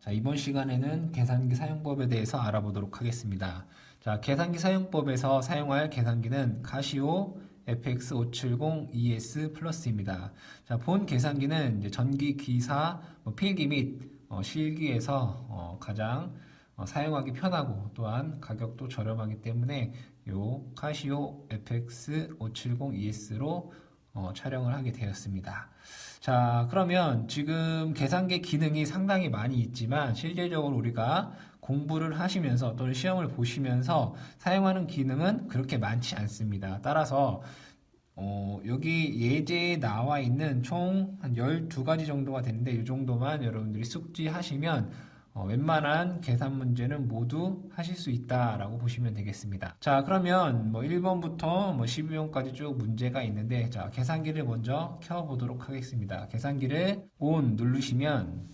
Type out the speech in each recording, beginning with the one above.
자, 이번 시간에는 계산기 사용법에 대해서 알아보도록 하겠습니다. 자, 계산기 사용법에서 사용할 계산기는 카시오 FX570ES 플러스입니다. 자, 본 계산기는 이제 전기, 기사, 필기 및 실기에서 가장 사용하기 편하고 또한 가격도 저렴하기 때문에 요 카시오 FX570ES로 촬영을 하게 되었습니다. 자, 그러면 지금 계산기 기능이 상당히 많이 있지만 실제적으로 우리가 공부를 하시면서 또는 시험을 보시면서 사용하는 기능은 그렇게 많지 않습니다. 따라서 여기 예제에 나와 있는 총 한 12가지 정도가 되는데 이 정도만 여러분들이 숙지하시면 웬만한 계산 문제는 모두 하실 수 있다라고 보시면 되겠습니다. 자, 그러면 1번부터 12번까지 쭉 문제가 있는데, 자, 계산기를 먼저 켜보도록 하겠습니다. 계산기를 ON 누르시면,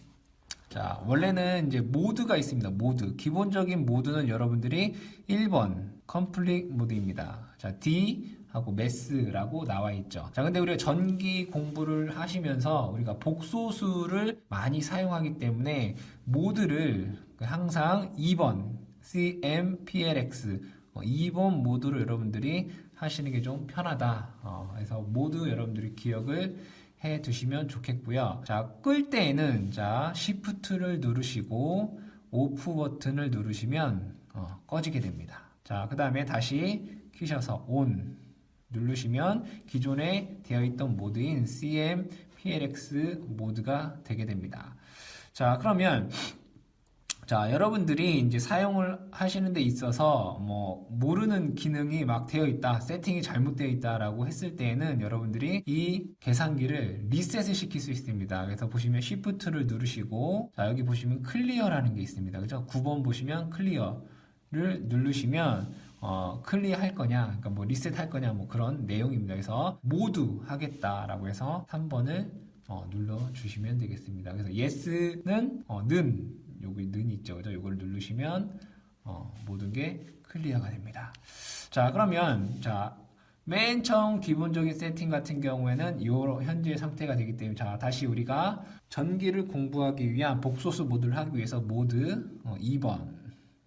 자, 원래는 이제 모드가 있습니다. 모드. 기본적인 모드는 여러분들이 1번 컴플릿 모드입니다. 자, D 하고 매스라고 나와 있죠. 자, 근데 우리가 전기 공부를 하시면서 우리가 복소수를 많이 사용하기 때문에 모드를 항상 2번 CMPLX 2번 모드로 여러분들이 하시는 게 좀 편하다. 그래서 모두 여러분들이 기억을 해 두시면 좋겠고요. 자, 끌 때에는 자, Shift를 누르시고 오프 버튼을 누르시면 꺼지게 됩니다. 자, 그 다음에 다시 키셔서 ON 누르시면 기존에 되어 있던 모드인 CMPLX 모드가 되게 됩니다. 자, 그러면 자, 여러분들이 이제 사용을 하시는 데 있어서 모르는 기능이 막 되어 있다, 세팅이 잘못되어 있다라고 했을 때에는 여러분들이 이 계산기를 리셋을 시킬 수 있습니다. 그래서 보시면 Shift를 누르시고 자, 여기 보시면 클리어라는 게 있습니다. 그죠? 9번 보시면 클리어를 누르시면 클리어 할 거냐, 그러니까 리셋 할 거냐, 그런 내용입니다. 그래서 모두 하겠다라고 해서 3번을 눌러주시면 되겠습니다. 그래서 yes는 여기 는이 있죠, 그죠? 이걸 누르시면 모든 게 클리어가 됩니다. 자, 그러면 자, 맨 처음 기본적인 세팅 같은 경우에는 이 현재 상태가 되기 때문에 자, 다시 우리가 전기를 공부하기 위한 복소수 모드를 하기 위해서 모드 2번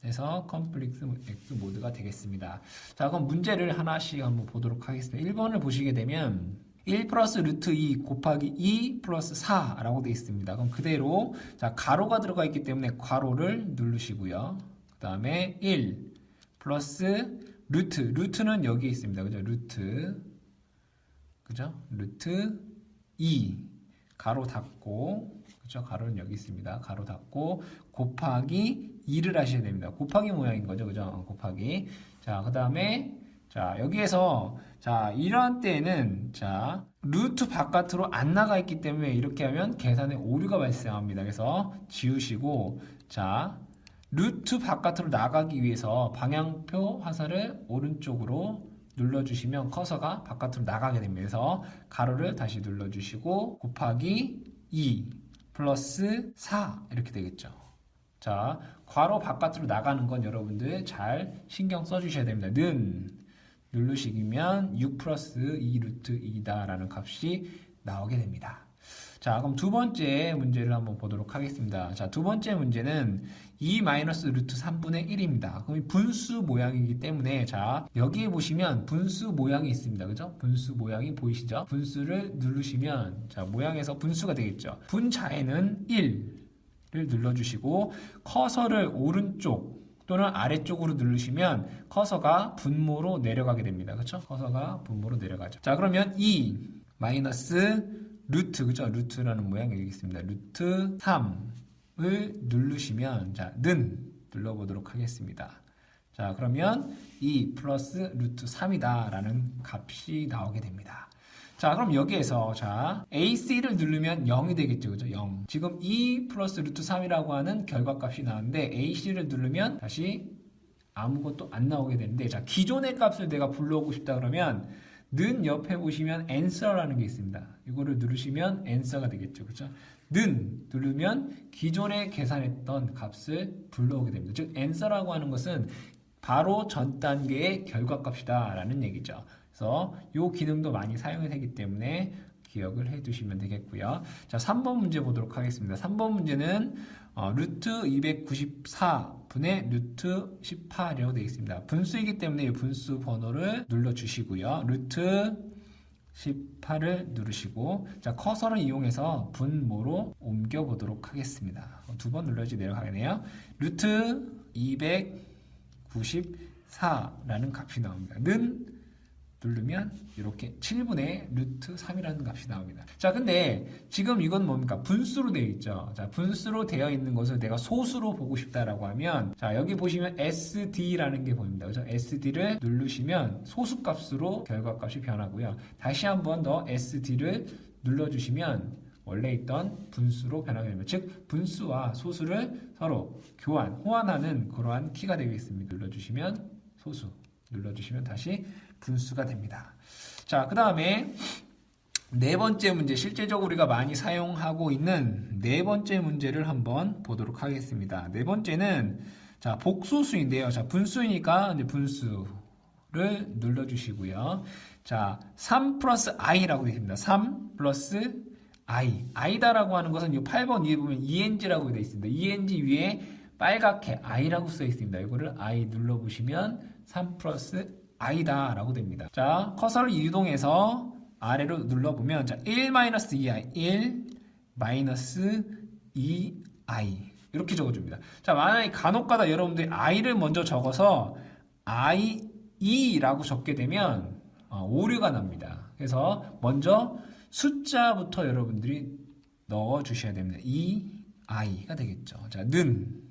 해서 컴플렉스 X 모드가 되겠습니다. 자, 그럼 문제를 하나씩 한번 보도록 하겠습니다. 1번을 보시게 되면 1 플러스 루트 2 곱하기 2 플러스 4라고 되어 있습니다. 그럼 그대로 자, 가로가 들어가 있기 때문에 가로를 누르시고요. 그 다음에 1 플러스 루트는 여기에 있습니다. 그죠? 그죠? 루트 2 가로 닫고, 그죠? 가로는 여기 있습니다. 가로 닫고 곱하기 2를 하셔야 됩니다. 곱하기 모양인 거죠. 그죠? 곱하기. 자, 그 다음에 자, 여기에서 자, 이런 때에는 자, 루트 바깥으로 안 나가 있기 때문에 이렇게 하면 계산에 오류가 발생합니다. 그래서 지우시고 자, 루트 바깥으로 나가기 위해서 방향표 화살을 오른쪽으로 눌러주시면 커서가 바깥으로 나가게 됩니다. 그래서 가로를 다시 눌러주시고 곱하기 2 플러스 4 이렇게 되겠죠. 자, 괄호 바깥으로 나가는 건 여러분들 잘 신경 써주셔야 됩니다. 는 누르시면 6 플러스 2 루트 2다 라는 값이 나오게 됩니다. 자, 그럼 두 번째 문제를 한번 보도록 하겠습니다. 자, 두 번째 문제는 2 마이너스 루트 3분의 1입니다. 그럼 분수 모양이기 때문에 자, 여기에 보시면 분수 모양이 있습니다. 그죠? 분수 모양이 보이시죠? 분수를 누르시면 자, 모양에서 분수가 되겠죠. 분자에는 1을 눌러주시고 커서를 오른쪽 또는 아래쪽으로 누르시면 커서가 분모로 내려가게 됩니다. 그렇죠? 커서가 분모로 내려가죠. 자, 그러면 2 마이너스 루트, 그죠? 루트라는 모양이 여기 있습니다. 루트 3을 누르시면 자, 는 눌러보도록 하겠습니다. 자, 그러면 2 플러스 루트 3이다 라는 값이 나오게 됩니다. 자, 그럼 여기에서 자, AC를 누르면 0이 되겠죠. 그죠? 0. 지금 2 플러스 루트 3이라고 하는 결과값이 나왔는데 AC를 누르면 다시 아무것도 안 나오게 되는데 자, 기존의 값을 내가 불러오고 싶다 그러면 는 옆에 보시면 answer라는 게 있습니다. 이거를 누르시면 answer가 되겠죠. 그렇죠? 는 누르면 기존에 계산했던 값을 불러오게 됩니다. 즉 answer라고 하는 것은 바로 전 단계의 결과값이다 라는 얘기죠. 그래서 이 기능도 많이 사용이 되기 때문에 기억을 해 두시면 되겠고요. 자, 3번 문제 보도록 하겠습니다. 3번 문제는 루트 294분의 루트 18이라고 되어 있습니다. 분수이기 때문에 이 분수 번호를 눌러주시고요. 루트 18을 누르시고, 자, 커서를 이용해서 분모로 옮겨보도록 하겠습니다. 두 번 눌러야지 내려가겠네요. 루트 294라는 값이 나옵니다. 는 누르면 이렇게 7분의 루트 3이라는 값이 나옵니다. 자, 근데 지금 이건 뭡니까? 분수로 되어 있죠. 자, 분수로 되어 있는 것을 내가 소수로 보고 싶다라고 하면, 자, 여기 보시면 SD라는 게 보입니다. 그죠? SD를 누르시면 소수값으로 결과값이 변하고요. 다시 한 번 더 SD를 눌러주시면 원래 있던 분수로 변하게 됩니다. 즉, 분수와 소수를 서로 호환하는 그러한 키가 되어 있습니다. 눌러주시면 소수, 눌러주시면 다시 분수가 됩니다. 자, 그 다음에 네 번째 문제, 실제적으로 우리가 많이 사용하고 있는 네 번째 문제를 한번 보도록 하겠습니다. 네 번째는, 자, 복소수인데요. 자, 분수이니까 이제 분수를 눌러주시고요. 자, 3 플러스 i라고 되어 있습니다. 3 플러스 i. i다라고 하는 것은 이 8번 위에 보면 eng라고 되어 있습니다. eng 위에 빨갛게 i라고 써 있습니다. 이거를 i 눌러보시면 3 플러스 i다 라고 됩니다. 자, 커서를 이동해서 아래로 눌러보면, 자, 1-2i, 1-2i 이렇게 적어줍니다. 자, 만약에 간혹가다 여러분들이 i를 먼저 적어서 i2라고 적게 되면 오류가 납니다. 그래서 먼저 숫자부터 여러분들이 넣어주셔야 됩니다. 2i가 되겠죠. 자, 는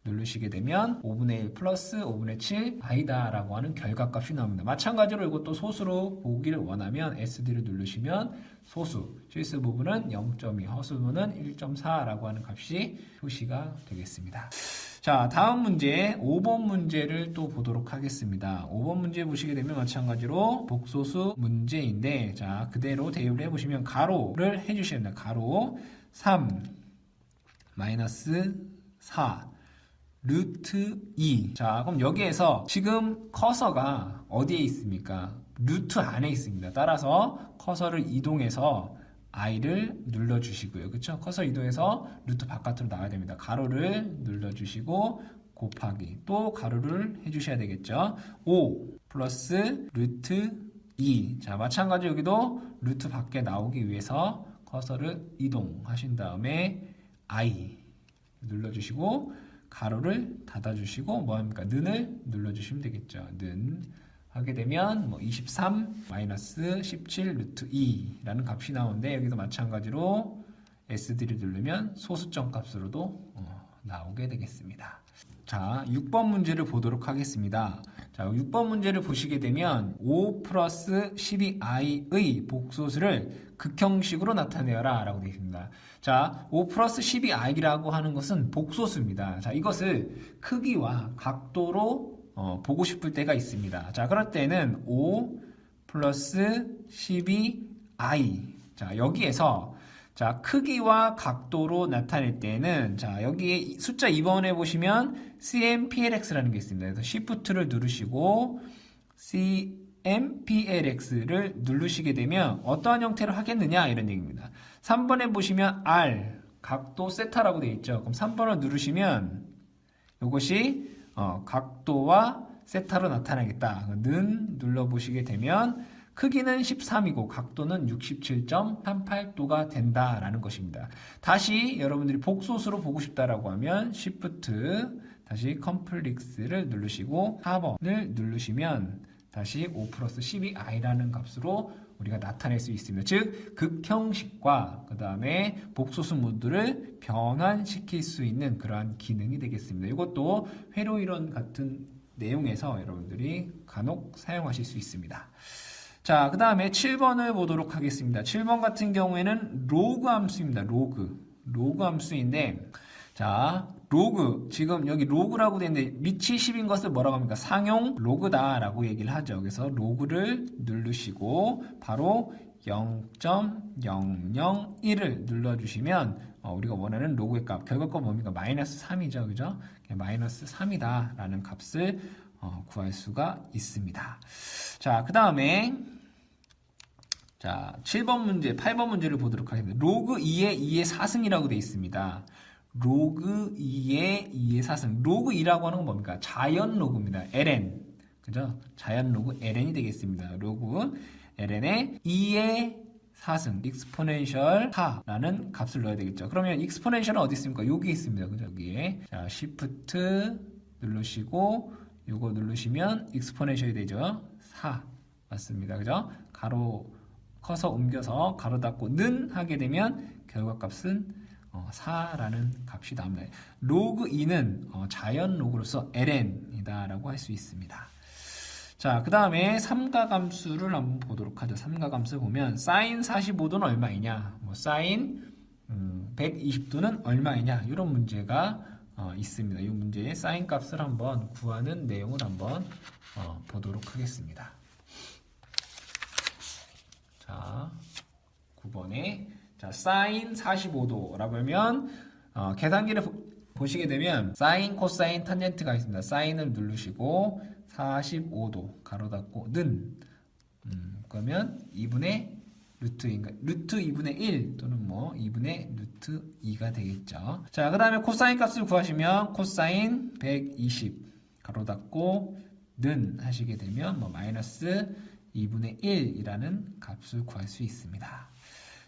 누르시게 되면 5분의 1 플러스 5분의 7 i다 라고 하는 결과값이 나옵니다. 마찬가지로 이것도 소수로 보기를 원하면 SD를 누르시면 소수, 실수 부분은 0.2, 허수 부분은 1.4 라고 하는 값이 표시가 되겠습니다. 자, 다음 문제 5번 문제를 또 보도록 하겠습니다. 5번 문제 보시게 되면 마찬가지로 복소수 문제인데, 자, 그대로 대입을 해보시면 가로를 해주셔야 됩니다. 가로 3 마이너스 4 루트 2. 자, 그럼 여기에서 지금 커서가 어디에 있습니까? 루트 안에 있습니다. 따라서 커서를 이동해서 i를 눌러주시고요. 그쵸? 커서 이동해서 루트 바깥으로 나가야 됩니다. 가로를 눌러주시고 곱하기 또 가로를 해주셔야 되겠죠. 5 플러스 루트 2. 자, 마찬가지로 여기도 루트 밖에 나오기 위해서 커서를 이동하신 다음에 i 눌러주시고 가로를 닫아주시고 뭐합니까? 는을 눌러주시면 되겠죠. 는 하게 되면 23 마이너스 17 루트 2라는 값이 나오는데, 여기도 마찬가지로 SD를 누르면 소수점 값으로도 나오게 되겠습니다. 자, 6번 문제를 보도록 하겠습니다. 자, 6번 문제를 보시게 되면 5 플러스 12i의 복소수를 극형식으로 나타내어라 라고 되어 있습니다. 자, 5 플러스 12i라고 하는 것은 복소수입니다. 자, 이것을 크기와 각도로 보고 싶을 때가 있습니다. 자, 그럴 때는 5 플러스 12i. 자, 여기에서 자, 크기와 각도로 나타낼 때는, 자, 여기에 숫자 2번에 보시면 CMPLX라는 게 있습니다. 그래서 Shift를 누르시고 CMPLX를 누르시게 되면 어떠한 형태로 하겠느냐 이런 얘기입니다. 3번에 보시면 R 각도 세타라고 되어 있죠. 그럼 3번을 누르시면 이것이 각도와 세타로 나타나겠다. 는 눌러보시게 되면 크기는 13이고 각도는 67.38도가 된다라는 것입니다. 다시 여러분들이 복소수로 보고 싶다라고 하면 Shift 다시 컴플렉스를 누르시고 4번을 누르시면 다시 5 플러스 12i라는 값으로 우리가 나타낼 수 있습니다. 즉 극형식과 그 다음에 복소수 모드를 변환시킬 수 있는 그러한 기능이 되겠습니다. 이것도 회로 이론 같은 내용에서 여러분들이 간혹 사용하실 수 있습니다. 자, 그 다음에 7번을 보도록 하겠습니다. 7번 같은 경우에는 로그 함수입니다. 로그 함수인데, 자, 로그, 지금 여기 로그라고 되어 있는데 밑이 10인 것을 뭐라고 합니까? 상용 로그다라고 얘기를 하죠. 그래서 로그를 누르시고 바로 0.001을 눌러주시면 우리가 원하는 로그의 값, 결과값 뭡니까? 마이너스 3이죠. 그죠? 마이너스 3이다 라는 값을 구할 수가 있습니다. 자, 그 다음에 자, 7번 문제, 8번 문제를 보도록 하겠습니다. 로그 2의 2의 4승이라고 되어 있습니다. 로그 2의 2의 4승. 로그 2라고 하는 건 뭡니까? 자연 로그입니다. ln. 그죠? 자연 로그 ln이 되겠습니다. 로그 ln의 2의 4승, 익스포넨셜 4라는 값을 넣어야 되겠죠. 그러면 익스포넨셜은 어디 있습니까? 여기 있습니다. 그죠? 여기에. 자, Shift 누르시고, 요거 누르시면 익스포넨셜이 되죠. 4. 맞습니다. 그죠? 가로, 커서 옮겨서 가로 닫고 는 하게 되면 결과값은 4라는 값이 나옵니다. 로그 2는 자연 로그로서 ln이다 라고 할 수 있습니다. 자, 그 다음에 삼가감수를 한번 보도록 하죠. 삼가감수 보면 sin 45도는 얼마이냐, 뭐 sin 120도는 얼마이냐, 이런 문제가 있습니다. 이 문제의 sin 값을 한번 구하는 내용을 한번 보도록 하겠습니다. 자, 9번에 자, sin 45도라고 하면 계산기를 보시게 되면 sin, 코사인, 탄젠트가 있습니다. sin을 누르시고 45도 가로 닫고 는 그러면 2분의 루트인가 루트 2분의 1 또는 뭐 2분의 루트 2가 되겠죠. 자, 그 다음에 코사인 값을 구하시면 코사인 120 가로 닫고 는 하시게 되면 뭐 마이너스 2분의 1이라는 값을 구할 수 있습니다.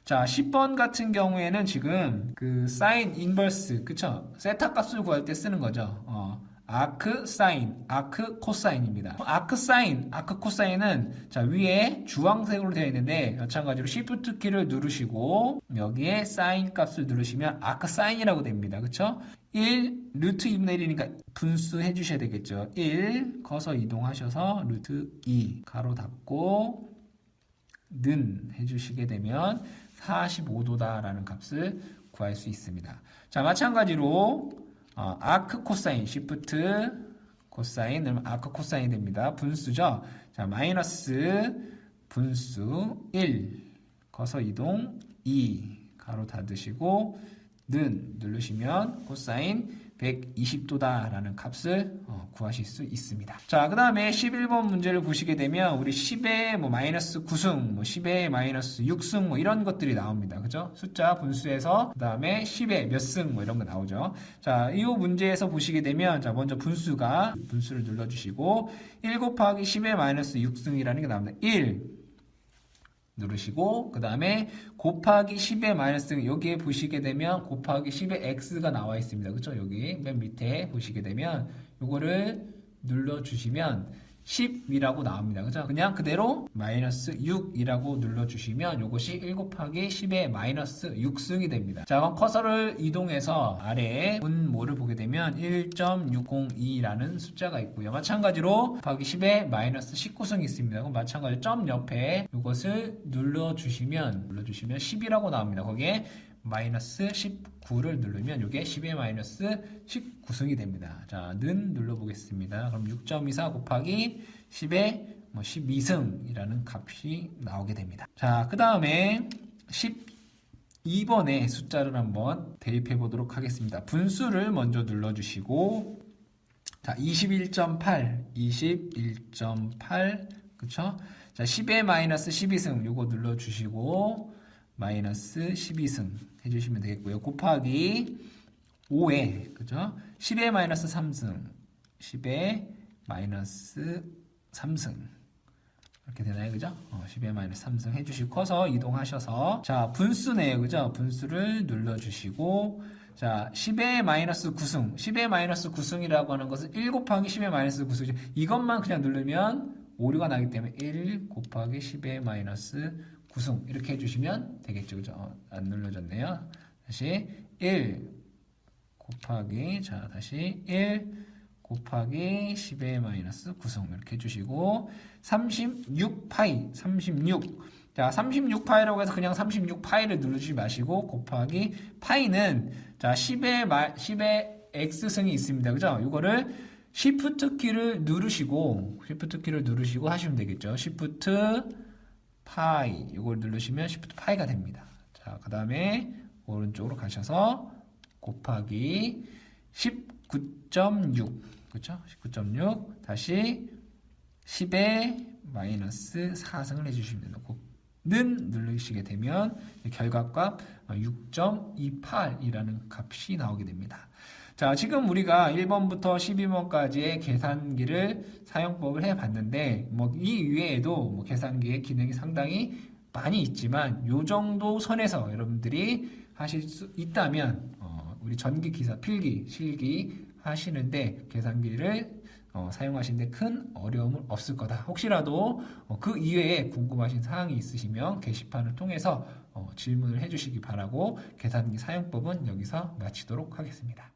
자, 10번 같은 경우에는 지금 그 사인 인버스, 그쵸? 세타 값을 구할 때 쓰는 거죠. 아크 사인, 아크 코사인입니다. 아크 사인, 아크 코사인은 자, 위에 주황색으로 되어 있는데 마찬가지로 Shift 키를 누르시고 여기에 사인 값을 누르시면 아크 사인이라고 됩니다. 그쵸? 1 루트 2분의 1이니까 분수해 주셔야 되겠죠. 1 커서 이동하셔서 루트 2 가로 닫고 는 해주시게 되면 45도다 라는 값을 구할 수 있습니다. 자, 마찬가지로 아크 코사인, 시프트 코사인 넣으면 아크 코사인이 됩니다. 분수죠. 자, 마이너스 분수 1 커서 이동 2 가로 닫으시고 는 누르시면 코사인 120도다 라는 값을 구하실 수 있습니다. 자, 그 다음에 11번 문제를 보시게 되면 우리 10의 뭐 마이너스 9승, 뭐 10의 마이너스 6승 뭐 이런 것들이 나옵니다. 그죠? 숫자 분수에서 그 다음에 10의 몇 승 뭐 이런 거 나오죠. 자, 이 문제에서 보시게 되면 자, 먼저 분수를 눌러주시고 1 곱하기 10의 마이너스 6승이라는 게 나옵니다. 1 누르시고 그 다음에 곱하기 10의 마이너스 여기에 보시게 되면 곱하기 10의 x가 나와 있습니다. 그렇죠? 여기 맨 밑에 보시게 되면 요거를 눌러주시면 10이라고 나옵니다. 그죠? 그냥 그대로 마이너스 6이라고 눌러주시면 요것이 1 곱하기 10의 마이너스 6승이 됩니다. 자, 그럼 커서를 이동해서 아래에 분모를 보게 되면 1.602라는 숫자가 있고요. 마찬가지로 곱하기 10의 마이너스 19승이 있습니다. 그럼 마찬가지로 점 옆에 이것을 눌러주시면 10이라고 나옵니다. 거기에 마이너스 19를 누르면 이게 10의 마이너스 19승이 됩니다. 자, 는 눌러보겠습니다. 그럼 6.24 곱하기 10의 12승이라는 값이 나오게 됩니다. 자, 그 다음에 12번의 숫자를 한번 대입해 보도록 하겠습니다. 분수를 먼저 눌러주시고 자, 21.8 그쵸? 자, 10의 마이너스 12승 요거 눌러주시고 마이너스 12승 해주시면 되겠고요. 곱하기 5에 그죠? 10의 마이너스 3승 10의 마이너스 3승 이렇게 되나요? 그죠? 10의 마이너스 3승 해주시고 커서 이동하셔서 자, 분수네요. 그죠? 분수를 눌러주시고 자, 10의 마이너스 9승 10의 마이너스 9승이라고 하는 것은 1 곱하기 10의 마이너스 9승 이것만 그냥 누르면 오류가 나기 때문에 1 곱하기 10의 마이너스 9승 이렇게 해주시면 되겠죠. 그죠? 안 눌러졌네요. 다시 1 곱하기 자 다시 1 곱하기 10의 마이너스 9승 이렇게 해주시고 36파이 36 자 36파이라고 해서 그냥 36파이를 누르지 마시고 곱하기 파이는 자 10의 x승이 있습니다. 그죠? 이거를 Shift 키를 누르시고 하시면 되겠죠. Shift 파이 이걸 누르시면 Shift 파이가 됩니다. 자, 그 다음에 오른쪽으로 가셔서 곱하기 19.6 그렇죠? 19.6 다시 10의 마이너스 4승을 해주시면 됩니다. 누르시게 되면 결과값 6.28이라는 값이 나오게 됩니다. 자, 지금 우리가 1번부터 12번까지의 계산기를 사용법을 해봤는데, 이 이외에도 계산기의 기능이 상당히 많이 있지만, 요 정도 선에서 여러분들이 하실 수 있다면, 우리 전기 기사, 필기, 실기 하시는데 계산기를 사용하시는데 큰 어려움은 없을 거다. 혹시라도 그 이외에 궁금하신 사항이 있으시면 게시판을 통해서 질문을 해주시기 바라고 계산기 사용법은 여기서 마치도록 하겠습니다.